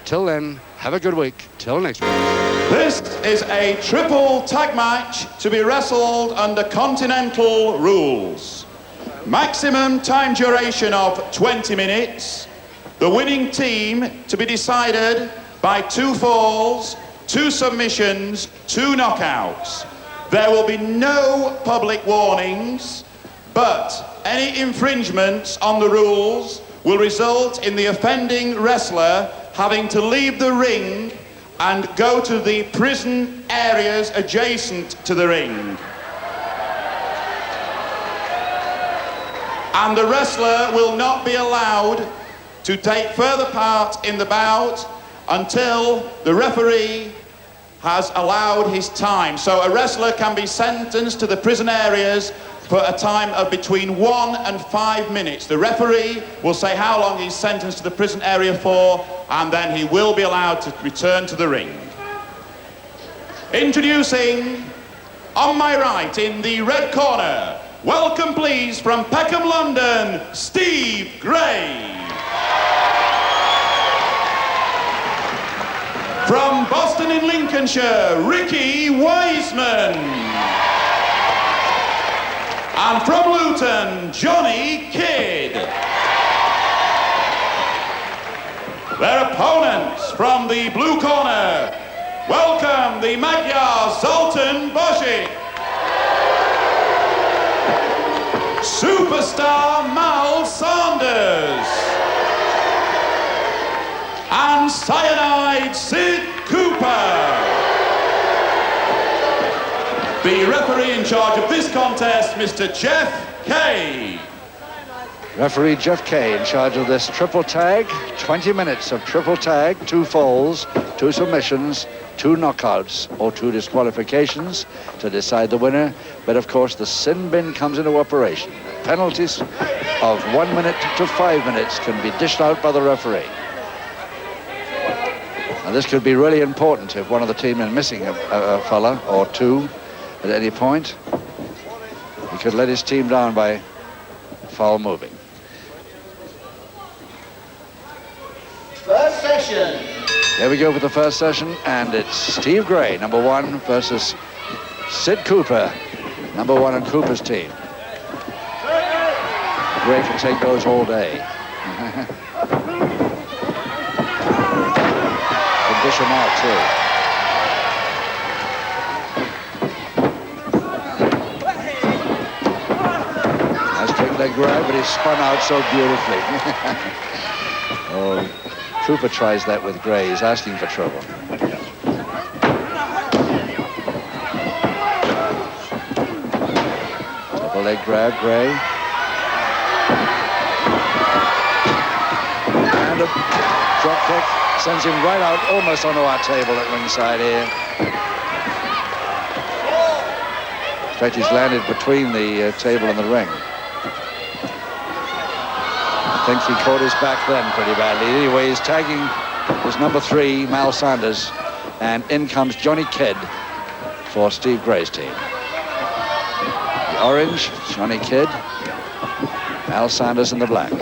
Till then, have a good week. Till next week. This is a triple tag match to be wrestled under Continental rules. Maximum time duration of 20 minutes. The winning team to be decided by 2 falls, 2 submissions, 2 knockouts. There will be no public warnings, but any infringements on the rules will result in the offending wrestler having to leave the ring and go to the prison areas adjacent to the ring. And the wrestler will not be allowed to take further part in the bout until the referee has allowed his time. So a wrestler can be sentenced to the prison areas for a time of between 1 and 5 minutes. The referee will say how long he's sentenced to the prison area for, and then he will be allowed to return to the ring. Introducing, on my right in the red corner, welcome please from Peckham, London, Steve Gray. From Boston in Lincolnshire, Ricky Wiseman. And from Luton, Johnny Kidd. Their opponents from the blue corner, welcome the Magyar Zoltan Boscik. Superstar Mal Saunders. And Cyanide Sid Cooper. The referee in charge of this contest, Mr. Jeff Kay. Referee Jeff Kay in charge of this triple tag. 20 minutes of triple tag, 2 falls, 2 submissions, 2 knockouts or 2 disqualifications to decide the winner. But of course the sin bin comes into operation. Penalties of 1 minute to 5 minutes can be dished out by the referee. And this could be really important if one of the team is missing a fella or 2 at any point. He could let his team down by foul moving. First session. There we go for the first session, and it's Steve Gray, number 1, versus Sid Cooper, number 1 on Cooper's team. Gray can take those all day. Can dish them out too. Leg grab, but he spun out so beautifully. Oh, Cooper tries that with Gray. He's asking for trouble. Double leg grab, Gray. And a drop kick sends him right out, almost onto our table at ringside here. In fact, he's landed between the table and the ring. I think he caught his back then pretty badly. Anyway, he's tagging his number 3, Mal Saunders, and in comes Johnny Kidd for Steve Gray's team. The orange, Johnny Kidd, Mal Saunders in the black.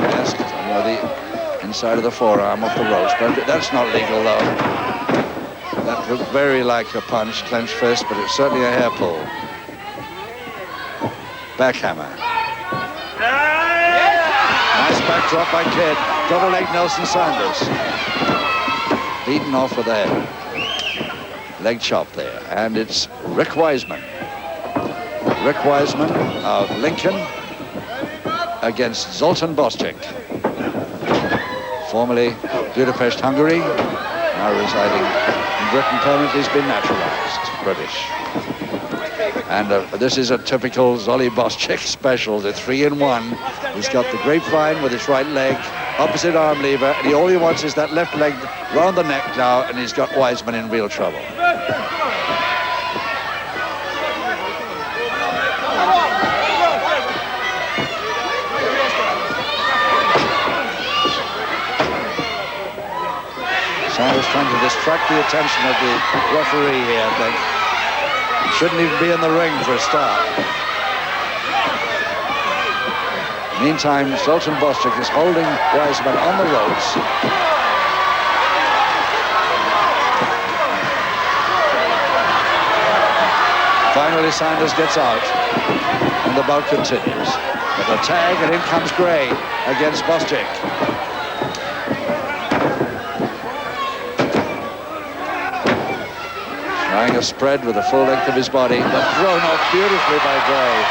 Yes, you know, the inside of the forearm off the ropes, but that's not legal though. That looked very like a punch, clenched fist, but it's certainly a hair pull. Backhammer. Nice back drop by Kidd. Double leg Nelson Saunders. Beaten off with a leg chop there. And it's Rick Wiseman. Rick Wiseman of Lincoln against Zoltan Boscik. Formerly Budapest, Hungary. Now residing Britain, permanently has been naturalized British. And this is a typical Zolly Boscik special, the 3-in-1. He's got the grapevine with his right leg, opposite arm lever, and all he wants is that left leg round the neck now, and he's got Wiseman in real trouble. Saunders trying to distract the attention of the referee here, I think. Shouldn't even be in the ring for a start. Meantime, Zoltan Boscik is holding Wiseman on the ropes. Finally, Sanders gets out, and the bout continues. With a tag, and in comes Gray against Boscik. Trying a spread with the full length of his body, but thrown off beautifully by Gray.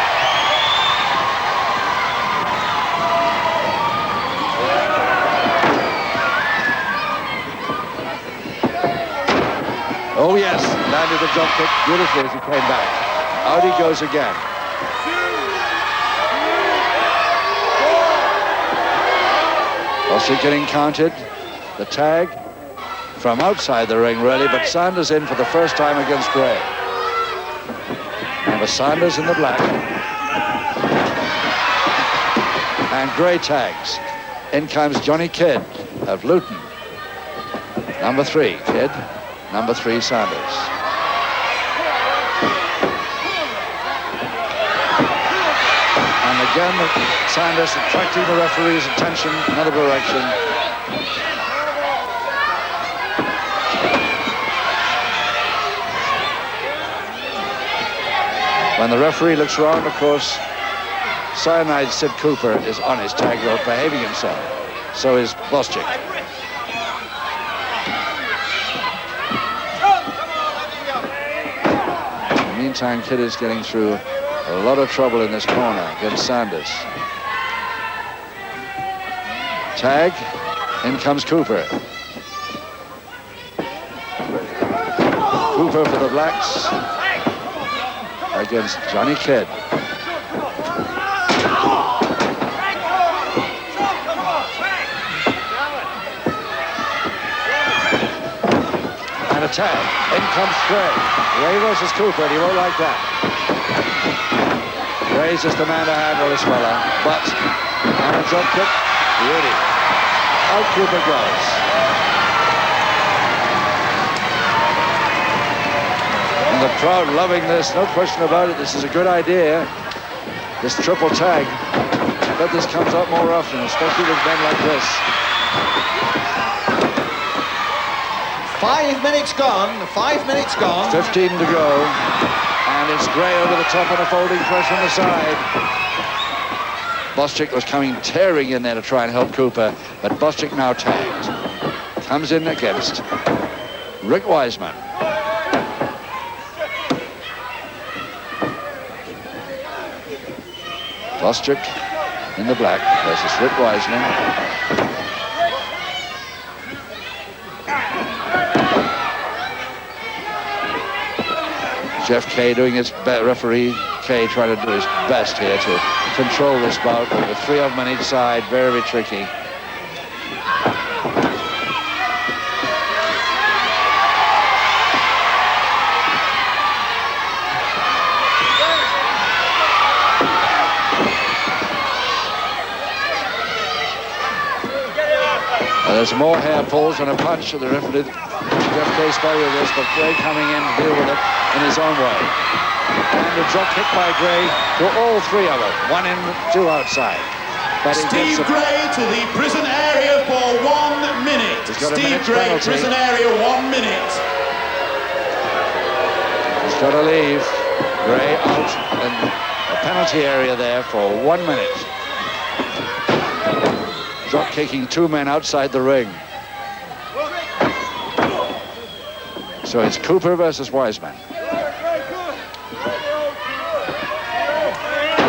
Oh yes, landed the drop kick beautifully as he came back. Out he goes again. Boscik getting counted. The tag from outside the ring really, but Sanders in for the first time against Gray. Number Sanders in the black. And Gray tags. In comes Johnny Kidd of Luton. Number 3, Kidd. Number 3, Sanders. And again, Sanders attracting the referee's attention in another direction. When the referee looks around, of course, Cyanide Sid Cooper is on his tag rope behaving himself. So is Boscik. Meantime, Kidd is getting through a lot of trouble in this corner against Sanders. Tag, in comes Cooper. Cooper for the blacks against Johnny Kidd. And a tag, in comes Gray. Gray versus Cooper, and he won't like that. Gray's just the man to handle this fella, but on a drop kick, beauty. Out Cooper goes. And the crowd loving this, no question about it. This is a good idea, this triple tag. I bet this comes up more often, especially with men like this. 5 minutes gone, 5 minutes gone. 15 to go, and it's Gray over the top and a folding press on the side. Boscik was coming tearing in there to try and help Cooper, but Boscik now tagged. Comes in against Rick Wiseman. Boscik in the black versus Rick Wiseman. Jeff Kay doing his best, referee Kay trying to do his best here to control this bout, but with 3 of them on each side, very, very tricky. There's more hair pulls and a punch to the referee. Jeff Kay spotted with this, but Gray coming in to deal with it in his own way. And a drop kick by Gray to all 3 of them. 1 in, 2 outside. But Steve Gray to the prison area for 1 minute. Steve Gray, prison area, 1 minute. He's got to leave. Gray out in the penalty area there for 1 minute. Drop kicking 2 men outside the ring. So it's Cooper versus Wiseman.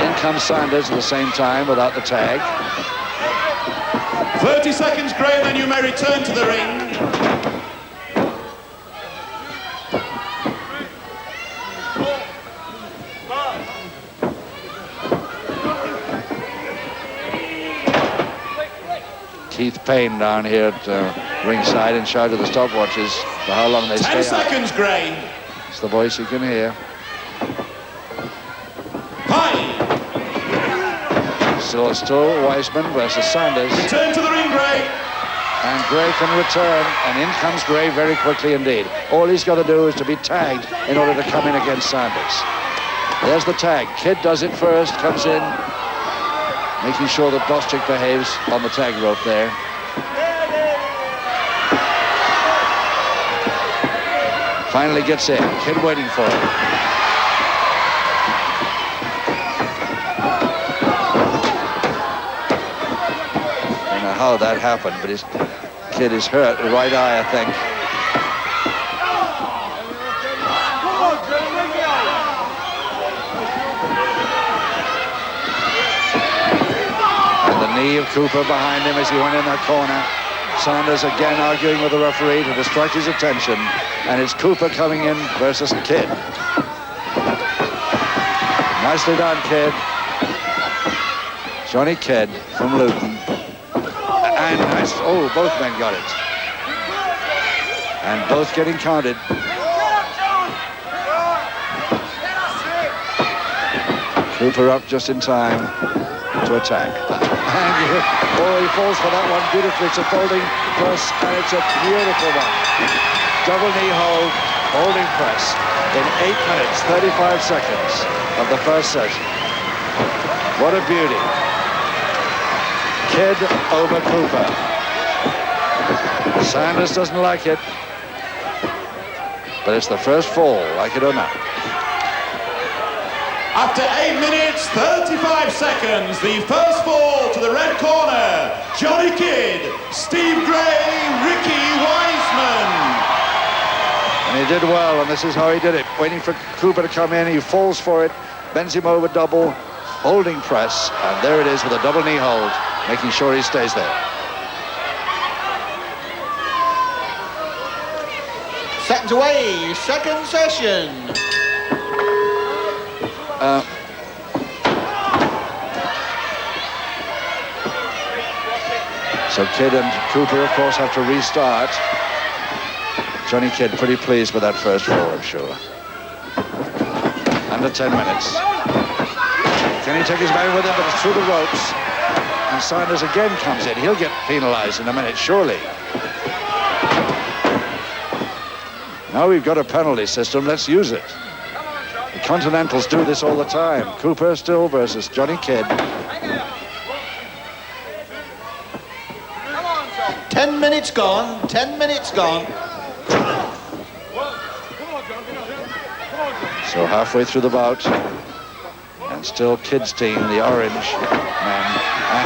In comes Sanders at the same time without the tag. 30 seconds, Gray, then you may return to the ring. Keith Payne down here at ringside in charge of the stopwatches for how long they stay 10 seconds, Gray. It's the voice you can hear. 5. Still Wiseman versus Sanders. Return to the ring, Gray. And Gray can return, and in comes Gray very quickly indeed. All he's got to do is to be tagged in order to come in against Sanders. There's the tag. Kidd does it first, comes in. making sure that Boscik behaves on the tag rope there. Finally gets in. Kidd waiting for him. I don't know how that happened, but his Kidd is hurt. The right eye, I think. And the knee of Cooper behind him as he went in that corner. Sanders again arguing with the referee to distract his attention, and it's Cooper coming in versus Kidd. Nicely done, Kidd. Johnny Kidd from Luton. And nice, oh, both men got it. And both getting counted. Cooper up just in time to attack. And he falls for that one beautifully. It's a folding press, and it's a beautiful one. Double knee hold, holding press in 8 minutes, 35 seconds of the first session. What a beauty. Kidd over Cooper. Sanders doesn't like it, but it's the first fall, like it or not. After 8 minutes, 35 seconds, the first fall to the red corner. Johnny Kidd, Steve Gray, Ricky Wiseman. And he did well, and this is how he did it. Waiting for Cooper to come in, he falls for it, bends him over double, holding press, and there it is with a double knee hold, making sure he stays there. Seconds away, second session. So Kidd and Cooper, of course, have to restart. Johnny Kidd pretty pleased with that first fall, I'm sure. Under 10 minutes. Can he take his man with him? But it's through the ropes. And Sanders again comes in. He'll get penalized in a minute, surely. Now we've got a penalty system. Let's use it. The Continentals do this all the time. Cooper still versus Johnny Kidd. 10 minutes gone, 10 minutes gone. So halfway through the bout, and still Kidd's team, the orange man,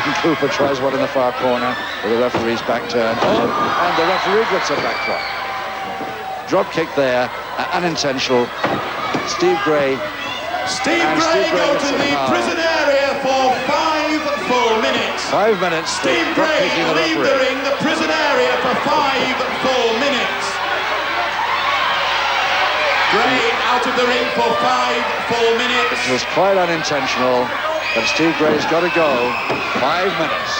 and Cooper tries one in the far corner with the referee's back turn, and the referee gets a back drop. Drop kick there, unintentional. Steve Gray. Steve Gray go to the prison area for 5 full minutes. 5 minutes. Steve Gray leave the ring, the prison area for 5 full minutes. Gray out of the ring for 5 full minutes. It was quite unintentional, but Steve Gray's got to go. 5 minutes.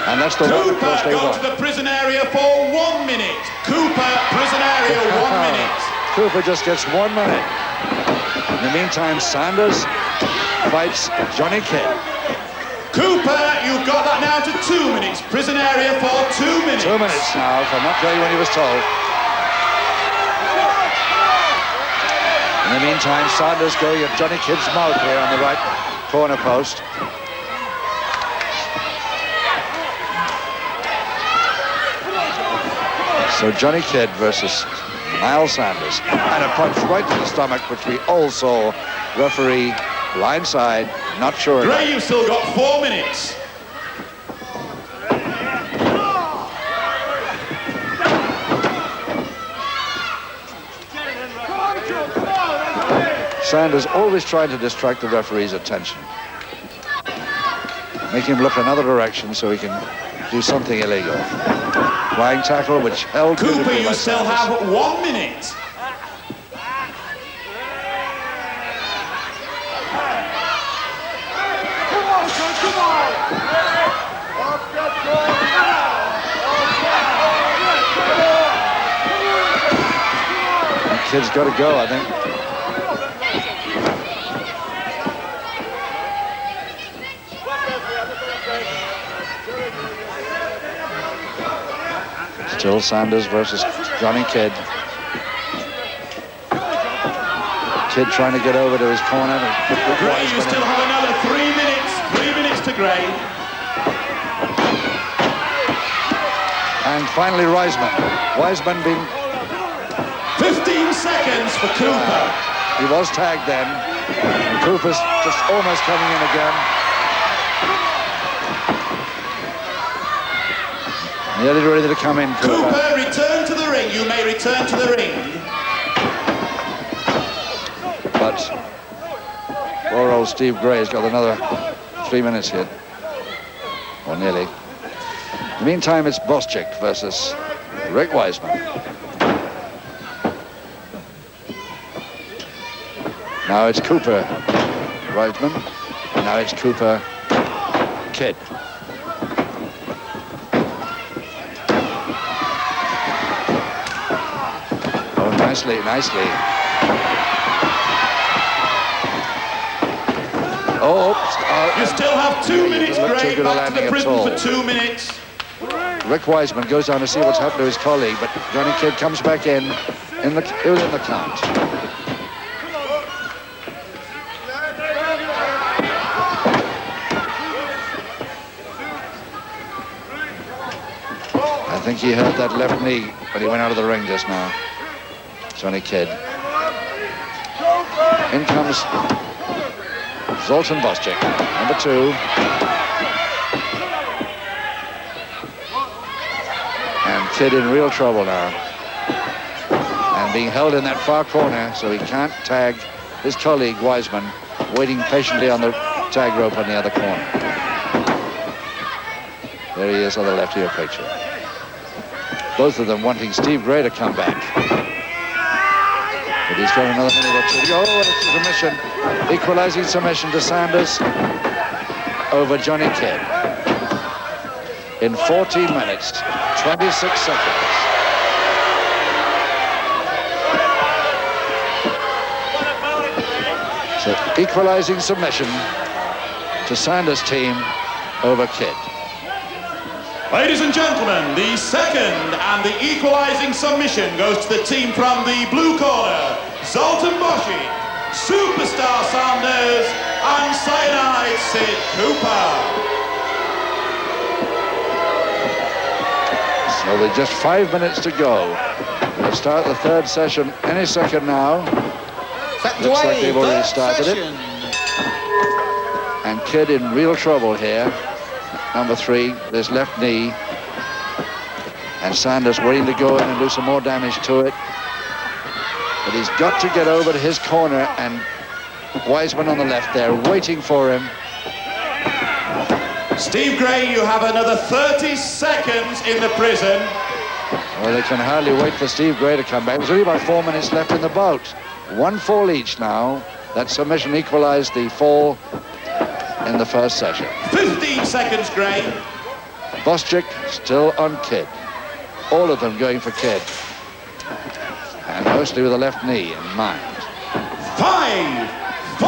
And that's the one, of course, they Cooper want. go to the prison area for 1 minute. Cooper, prison area, 1 minute. Cooper just gets 1 minute. In the meantime, Sanders fights Johnny Kidd. Cooper, you've got that now to 2 minutes. Prison area for 2 minutes. 2 minutes now, if I'm not telling you when he was told. In the meantime, Sanders going at Johnny Kidd's mouth here on the right corner post. So Johnny Kidd versus Miles Sanders. And a punch right to the stomach, which we all saw. Referee, line side, not sure. Gray, you've still got 4 minutes. Sanders always trying to distract the referee's attention. Make him look another direction so he can do something illegal. Flying tackle, which held Cooper, beautifully by you still Sanders. have 1 minute. The Kid's got to go, I think. Still Sanders versus Johnny Kidd. Kidd trying to get over to his corner. Gray, you still have another 3 minutes. 3 minutes Gray. And finally, Wiseman being... 15 seconds for Cooper. He was tagged then. And Cooper's just almost coming in again. Nearly ready to come in, Cooper. Cooper, return to the ring. You may return to the ring. But poor old Steve Gray's got another 3 minutes here. Or nearly. In the meantime, it's Boscik versus Rick Wiseman. Now it's Cooper, Wiseman. Now it's Cooper, Kidd. Oh, nicely. Oh, oops. You still have 2 minutes, Doesn't look too Gray. good a Back to the landing at prison all. for 2 minutes. Rick Wiseman goes down to see what's happened to his colleague, but Johnny Kidd comes back in the count. I think he hurt that left knee when he went out of the ring just now. Johnny Kidd. In comes Zoltan Boscik, number 2. And Kidd in real trouble now. And being held in that far corner so he can't tag his colleague Wiseman, waiting patiently on the tag rope on the other corner. There he is on the left of your picture. Both of them wanting Steve Gray to come back. But he's got another minute or 2. Oh, it's a submission. Equalizing submission to Sanders over Johnny Kidd. In 14 minutes, 26 seconds. So equalizing submission to Sanders' team over Kidd. Ladies and gentlemen, the second and the equalizing submission goes to the team from the blue corner, Zoltan Boscik, Superstar Sanders, and Cyanide Sid Cooper. So there's just 5 minutes to go. We'll start the third session any second now. Looks like they've already started it. And Kidd in real trouble here. Number 3, his left knee. And Sanders waiting to go in and do some more damage to it. But he's got to get over to his corner, and Wiseman on the left there waiting for him. Steve Gray, you have another 30 seconds in the prison. Well, they can hardly wait for Steve Gray to come back. There's only about 4 minutes left in the bout. 1 fall each now. That submission equalized the fall in the first session. 15 seconds, Gray. Boscik still on Kidd. All of them going for Kidd. And mostly with the left knee in mind. 5, 4,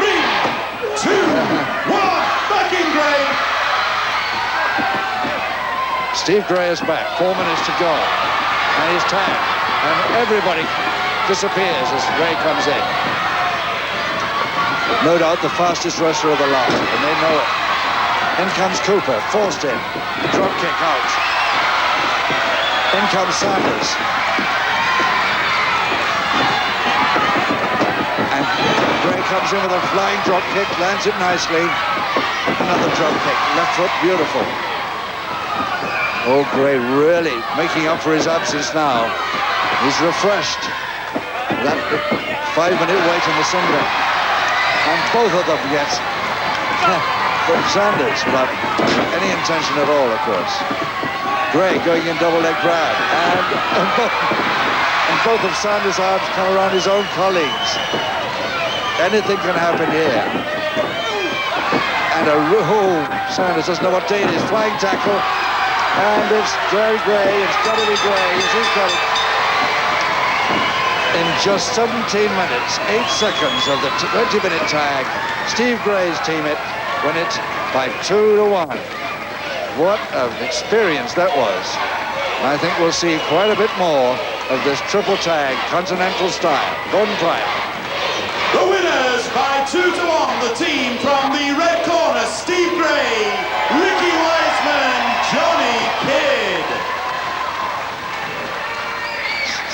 3, 2, 1. Back in, Gray. Steve Gray is back. 4 minutes to go. And he's tagged. And everybody disappears as Gray comes in. No doubt the fastest wrestler of the lot, and they know it. In comes Cooper, forced in. Drop kick out. In comes Sanders. And Gray comes in with a flying drop kick, lands it nicely. Another drop kick, left foot, beautiful. Oh, Gray really making up for his absence now. He's refreshed. That 5-minute wait in the singlet. And both of them get from Sanders without any intention at all, of course. Gray going in double leg grab. And both of Sanders' arms come around his own colleagues. Anything can happen here. And Sanders doesn't know what day it is. Flying tackle. And it's Jerry Gray. It's got to be Gray. He's got it. In just 17 minutes, 8 seconds of the 20-minute tag, Steve Gray's team win it by 2-1. What an experience that was. And I think we'll see quite a bit more of this triple tag, Continental style. Gordon Pryor. The winners by 2-1, the team from the red corner, Steve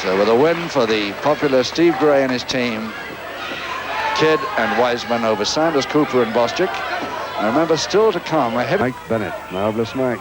So with a win for the popular Steve Gray and his team, Kidd and Wiseman over Sanders, Cooper and Boscik. And remember, still to come, a heavy... Mike Bennett, marvellous match.